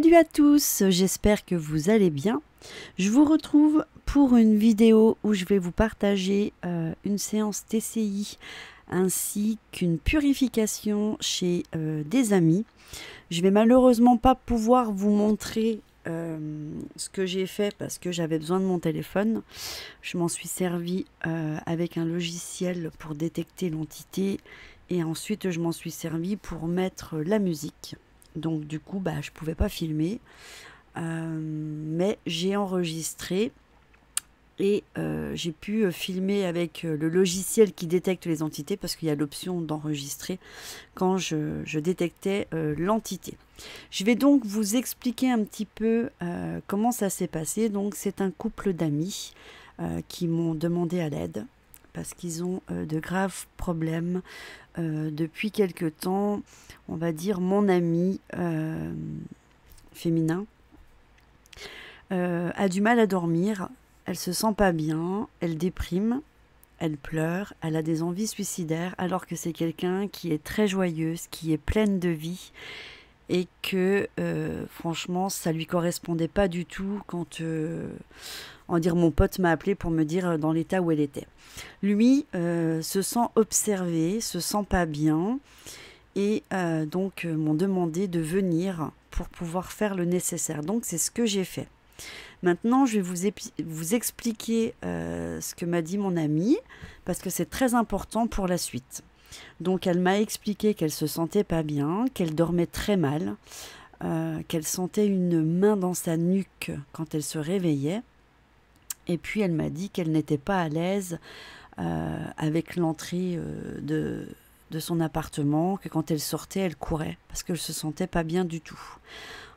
Salut à tous, j'espère que vous allez bien. Je vous retrouve pour une vidéo où je vais vous partager une séance TCI ainsi qu'une purification chez des amis. Je vais malheureusement pas pouvoir vous montrer ce que j'ai fait parce que j'avais besoin de mon téléphone. Je m'en suis servi avec un logiciel pour détecter l'entité et ensuite je m'en suis servi pour mettre la musique. Donc du coup, je pouvais pas filmer, mais j'ai enregistré et j'ai pu filmer avec le logiciel qui détecte les entités parce qu'il y a l'option d'enregistrer quand je détectais l'entité. Je vais donc vous expliquer un petit peu comment ça s'est passé. Donc c'est un couple d'amis qui m'ont demandé à l'aide parce qu'ils ont de graves problèmes depuis quelque temps. On va dire mon ami féminin a du mal à dormir, elle se sent pas bien, elle déprime, elle pleure, elle a des envies suicidaires alors que c'est quelqu'un qui est très joyeuse, qui est pleine de vie et que franchement ça lui correspondait pas du tout quand mon pote m'a appelé pour me dire dans l'état où elle était. Lui se sent observé, se sent pas bien et donc m'ont demandé de venir pour pouvoir faire le nécessaire. Donc c'est ce que j'ai fait. Maintenant je vais vous expliquer ce que m'a dit mon amie parce que c'est très important pour la suite. Donc elle m'a expliqué qu'elle se sentait pas bien, qu'elle dormait très mal, qu'elle sentait une main dans sa nuque quand elle se réveillait. Et puis elle m'a dit qu'elle n'était pas à l'aise avec l'entrée de son appartement, que quand elle sortait, elle courait parce qu'elle se sentait pas bien du tout.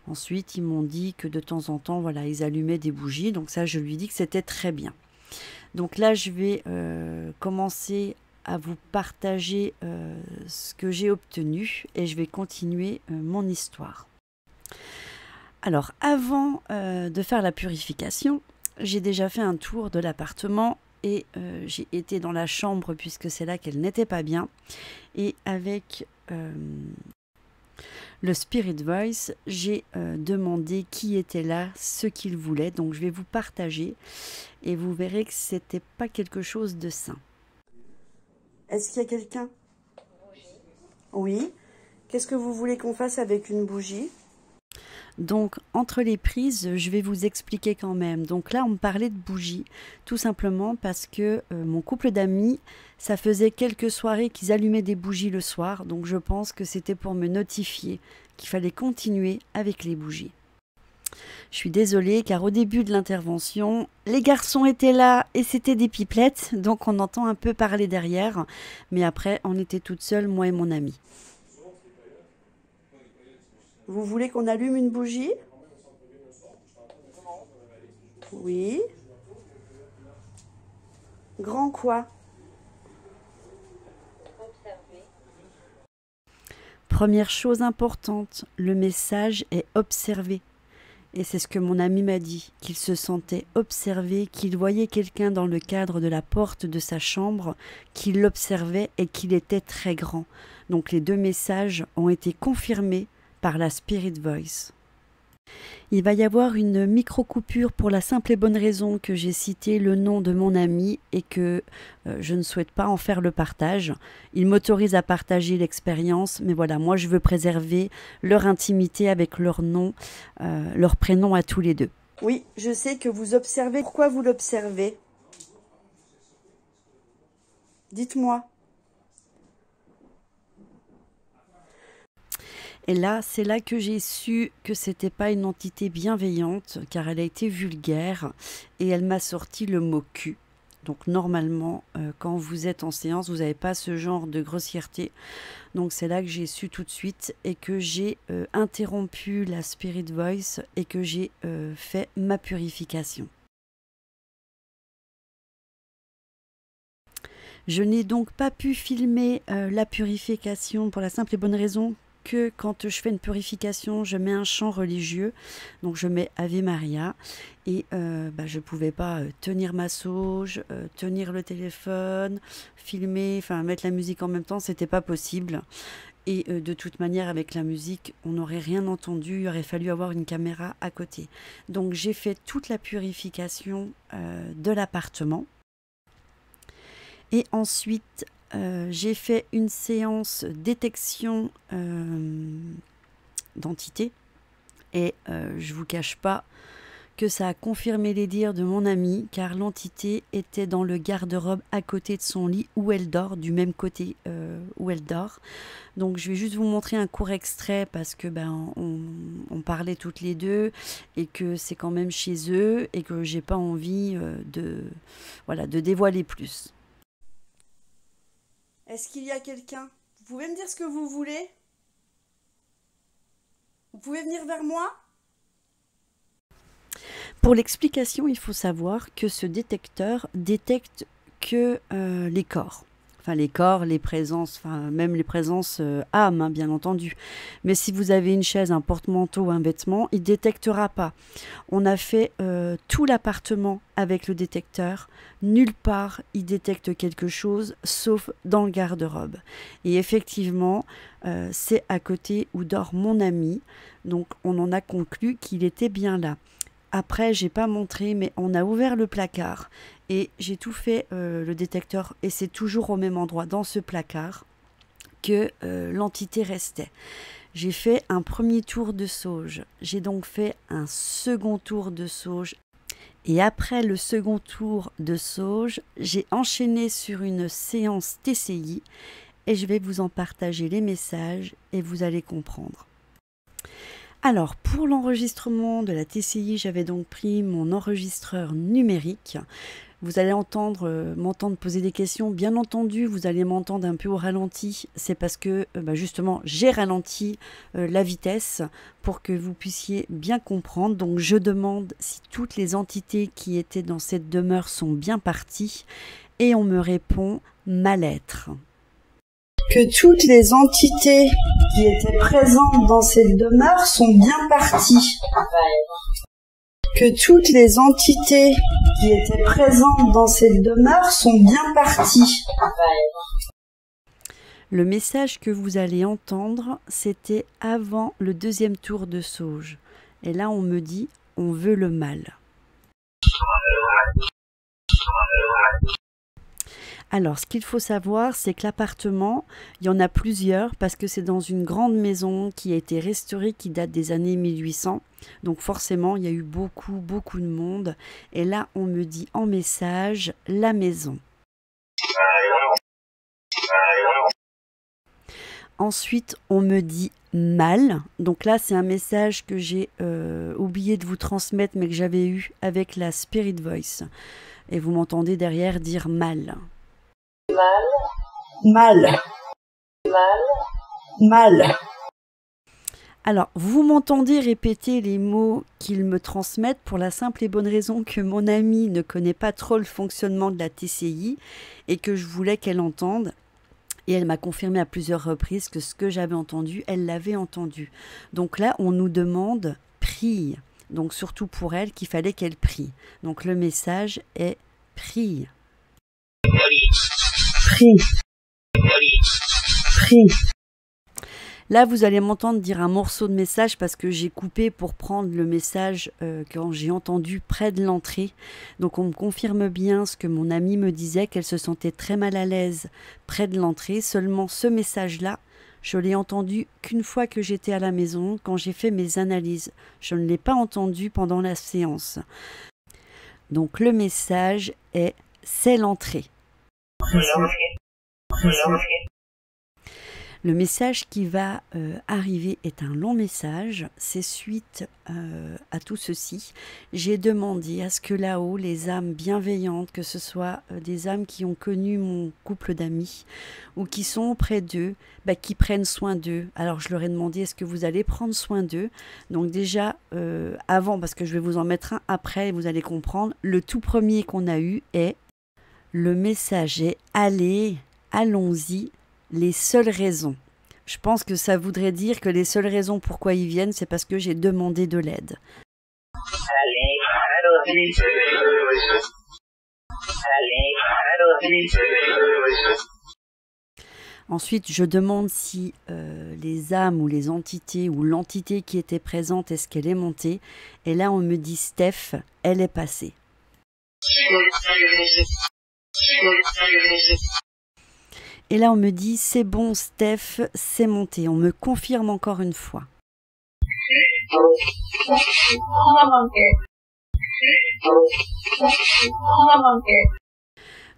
Ensuite, ils m'ont dit que de temps en temps, voilà, ils allumaient des bougies. Donc ça, je lui dis que c'était très bien. Donc là, je vais commencer à vous partager ce que j'ai obtenu et je vais continuer mon histoire. Alors, avant de faire la purification, j'ai déjà fait un tour de l'appartement et j'ai été dans la chambre puisque c'est là qu'elle n'était pas bien. Et avec le Spirit Voice, j'ai demandé qui était là, ce qu'il voulait. Donc je vais vous partager et vous verrez que c'était pas quelque chose de sain. Est-ce qu'il y a quelqu'un? Oui. Qu'est-ce que vous voulez qu'on fasse avec une bougie? Donc, entre les prises, je vais vous expliquer quand même. Donc là, on me parlait de bougies, tout simplement parce que mon couple d'amis, ça faisait quelques soirées qu'ils allumaient des bougies le soir. Donc, je pense que c'était pour me notifier qu'il fallait continuer avec les bougies. Je suis désolée, car au début de l'intervention, les garçons étaient là et c'était des pipelettes. Donc, on entend un peu parler derrière. Mais après, on était toutes seules, moi et mon ami. Vous voulez qu'on allume une bougie? Oui. Grand quoi? Première chose importante, le message est observé. Et c'est ce que mon ami m'a dit, qu'il se sentait observé, qu'il voyait quelqu'un dans le cadre de la porte de sa chambre, qu'il l'observait et qu'il était très grand. Donc les deux messages ont été confirmés par la Spirit Voice. Il va y avoir une micro-coupure pour la simple et bonne raison que j'ai cité le nom de mon ami et que je ne souhaite pas en faire le partage. Il m'autorise à partager l'expérience, mais voilà, moi je veux préserver leur intimité avec leur nom, leur prénom à tous les deux. Oui, je sais que vous observez. Pourquoi vous l'observez? Dites-moi. Et là, c'est là que j'ai su que c'était pas une entité bienveillante, car elle a été vulgaire et elle m'a sorti le mot cul. Donc normalement, quand vous êtes en séance, vous n'avez pas ce genre de grossièreté. Donc c'est là que j'ai su tout de suite et que j'ai interrompu la Spirit Voice et que j'ai fait ma purification. Je n'ai donc pas pu filmer la purification pour la simple et bonne raison que quand je fais une purification, je mets un chant religieux, donc je mets Ave Maria, et je ne pouvais pas tenir ma sauge, tenir le téléphone, filmer, enfin mettre la musique en même temps, c'était pas possible. Et de toute manière, avec la musique, on n'aurait rien entendu, il aurait fallu avoir une caméra à côté. Donc j'ai fait toute la purification de l'appartement. Et ensuite, j'ai fait une séance détection d'entités. Et je ne vous cache pas que ça a confirmé les dires de mon amie, car l'entité était dans le garde-robe à côté de son lit où elle dort, du même côté où elle dort. Donc je vais juste vous montrer un court extrait parce que on parlait toutes les deux et que c'est quand même chez eux et que j'ai pas envie de dévoiler plus. Est-ce qu'il y a quelqu'un? Vous pouvez me dire ce que vous voulez? Vous pouvez venir vers moi? Pour l'explication, il faut savoir que ce détecteur détecte que les corps. Enfin, les corps, les présences, enfin, même les présences âmes, hein, bien entendu. Mais si vous avez une chaise, un porte-manteau, un vêtement, il ne détectera pas. On a fait tout l'appartement avec le détecteur. Nulle part, il détecte quelque chose, sauf dans le garde-robe. Et effectivement, c'est à côté où dort mon ami. Donc, on en a conclu qu'il était bien là. Après, j'ai pas montré, mais on a ouvert le placard et j'ai tout fait le détecteur et c'est toujours au même endroit dans ce placard que l'entité restait. J'ai fait un premier tour de sauge, j'ai donc fait un second tour de sauge et après le second tour de sauge, j'ai enchaîné sur une séance TCI et je vais vous en partager les messages et vous allez comprendre. Alors, pour l'enregistrement de la TCI, j'avais donc pris mon enregistreur numérique. Vous allez m'entendre poser des questions. Bien entendu, vous allez m'entendre un peu au ralenti. C'est parce que, justement, j'ai ralenti la vitesse pour que vous puissiez bien comprendre. Donc, je demande si toutes les entités qui étaient dans cette demeure sont bien parties. Et on me répond mal-être. Que toutes les entités qui étaient présentes dans cette demeure sont bien parties. Que toutes les entités qui étaient présentes dans cette demeure sont bien parties. Le message que vous allez entendre, c'était avant le deuxième tour de sauge. Et là, on me dit, on veut le mal. Alors, ce qu'il faut savoir, c'est que l'appartement, il y en a plusieurs parce que c'est dans une grande maison qui a été restaurée, qui date des années 1800. Donc forcément, il y a eu beaucoup de monde. Et là, on me dit en message, la maison. Ensuite, on me dit mal. Donc là, c'est un message que j'ai oublié de vous transmettre, mais que j'avais eu avec la Spirit Voice. Et vous m'entendez derrière dire mal. Mal. Alors, vous m'entendez répéter les mots qu'ils me transmettent pour la simple et bonne raison que mon amie ne connaît pas trop le fonctionnement de la TCI et que je voulais qu'elle entende. Et elle m'a confirmé à plusieurs reprises que ce que j'avais entendu, elle l'avait entendu. Donc là, on nous demande « prie ». Donc surtout pour elle, qu'il fallait qu'elle prie. Donc le message est « prie ». Prie. Prie. Là, vous allez m'entendre dire un morceau de message parce que j'ai coupé pour prendre le message quand j'ai entendu près de l'entrée. Donc, on me confirme bien ce que mon amie me disait, qu'elle se sentait très mal à l'aise près de l'entrée. Seulement, ce message-là, je l'ai entendu qu'une fois que j'étais à la maison, quand j'ai fait mes analyses. Je ne l'ai pas entendu pendant la séance. Donc, le message est « c'est l'entrée ». Le message qui va arriver est un long message. C'est suite à tout ceci. J'ai demandé à ce que là-haut, les âmes bienveillantes, que ce soit des âmes qui ont connu mon couple d'amis ou qui sont auprès d'eux, qui prennent soin d'eux. Alors je leur ai demandé, est-ce que vous allez prendre soin d'eux? Donc déjà, avant, parce que je vais vous en mettre un après, vous allez comprendre, le tout premier qu'on a eu est, le message est « allez, allons-y ». Les seules raisons. Je pense que ça voudrait dire que les seules raisons pourquoi ils viennent, c'est parce que j'ai demandé de l'aide. Ensuite, je demande si les âmes ou les entités ou l'entité qui était présente, est-ce qu'elle est montée? Et là, on me dit Steph, elle est passée. Et là, on me dit c'est bon, Steph, c'est monté. On me confirme encore une fois.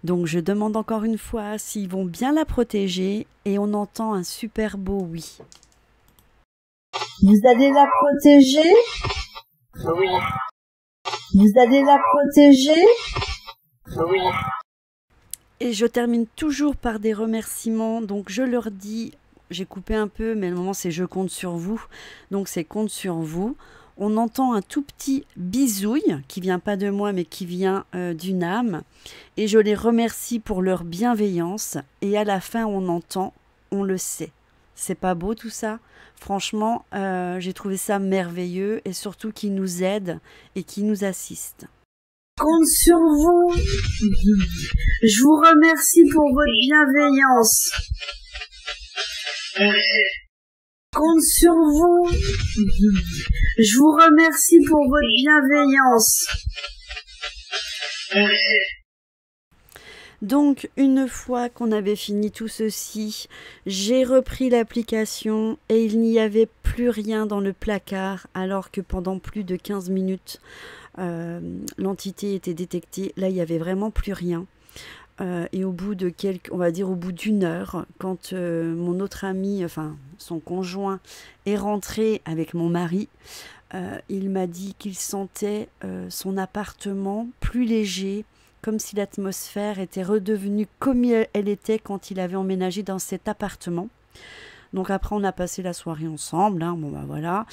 Donc je demande encore une fois s'ils vont bien la protéger et on entend un super beau oui. Vous allez la protéger? Oui. Vous allez la protéger? Oui. Et je termine toujours par des remerciements. Donc je leur dis, j'ai coupé un peu, mais le moment c'est je compte sur vous. Donc c'est compte sur vous. On entend un tout petit bisouille qui vient pas de moi mais qui vient d'une âme. Et je les remercie pour leur bienveillance. Et à la fin on entend, on le sait. C'est pas beau tout ça? Franchement, j'ai trouvé ça merveilleux et surtout qui nous aide et qui nous assiste. Compte sur vous. Je vous remercie pour votre bienveillance. Compte sur vous. Je vous remercie pour votre bienveillance. Donc, une fois qu'on avait fini tout ceci, j'ai repris l'application et il n'y avait plus rien dans le placard alors que pendant plus de 15 minutes, l'entité était détectée. Là, il n'y avait vraiment plus rien. Et au bout de on va dire au bout d'une heure, quand mon autre ami, enfin son conjoint, est rentré avec mon mari, il m'a dit qu'il sentait son appartement plus léger, comme si l'atmosphère était redevenue comme elle était quand il avait emménagé dans cet appartement. Donc après on a passé la soirée ensemble, hein. Bon bah voilà,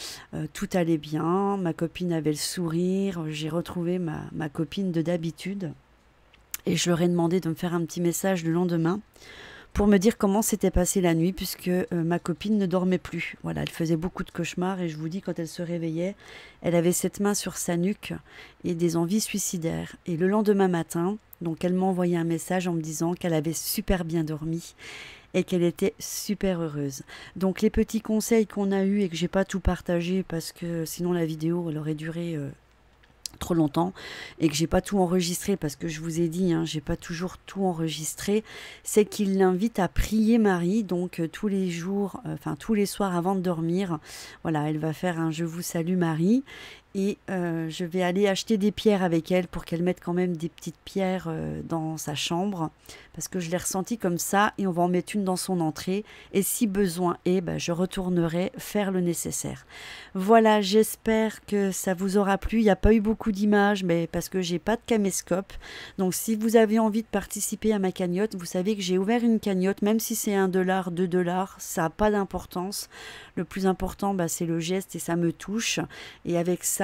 tout allait bien, ma copine avait le sourire, j'ai retrouvé ma copine de d'habitude. Et je leur ai demandé de me faire un petit message le lendemain pour me dire comment s'était passée la nuit puisque ma copine ne dormait plus. Voilà, elle faisait beaucoup de cauchemars et je vous dis, quand elle se réveillait, elle avait cette main sur sa nuque et des envies suicidaires. Et le lendemain matin, donc elle m'a envoyé un message en me disant qu'elle avait super bien dormi et qu'elle était super heureuse. Donc les petits conseils qu'on a eus et que j'ai pas tout partagé parce que sinon la vidéo elle aurait duré trop longtemps et que j'ai pas tout enregistré parce que je vous ai dit, hein, j'ai pas toujours tout enregistré, c'est qu'il l'invite à prier Marie, donc tous les jours, enfin tous les soirs avant de dormir, voilà, elle va faire un je vous salue Marie et je vais aller acheter des pierres avec elle pour qu'elle mette quand même des petites pierres dans sa chambre parce que je l'ai ressenti comme ça et on va en mettre une dans son entrée et si besoin est, ben, je retournerai faire le nécessaire. Voilà, j'espère que ça vous aura plu. Il n'y a pas eu beaucoup d'images mais parce que j'ai pas de caméscope, donc si vous avez envie de participer à ma cagnotte, vous savez que j'ai ouvert une cagnotte, même si c'est $1, $2, ça n'a pas d'importance. Le plus important, bah, c'est le geste et ça me touche. Et avec ça,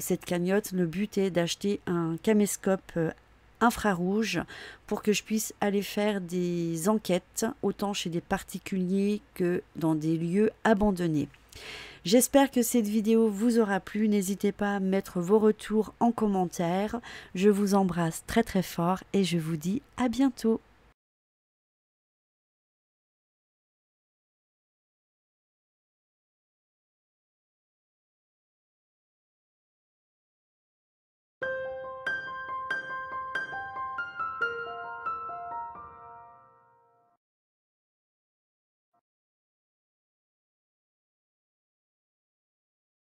cette cagnotte, le but est d'acheter un caméscope infrarouge pour que je puisse aller faire des enquêtes, autant chez des particuliers que dans des lieux abandonnés. J'espère que cette vidéo vous aura plu. N'hésitez pas à mettre vos retours en commentaire. Je vous embrasse très très fort et je vous dis à bientôt.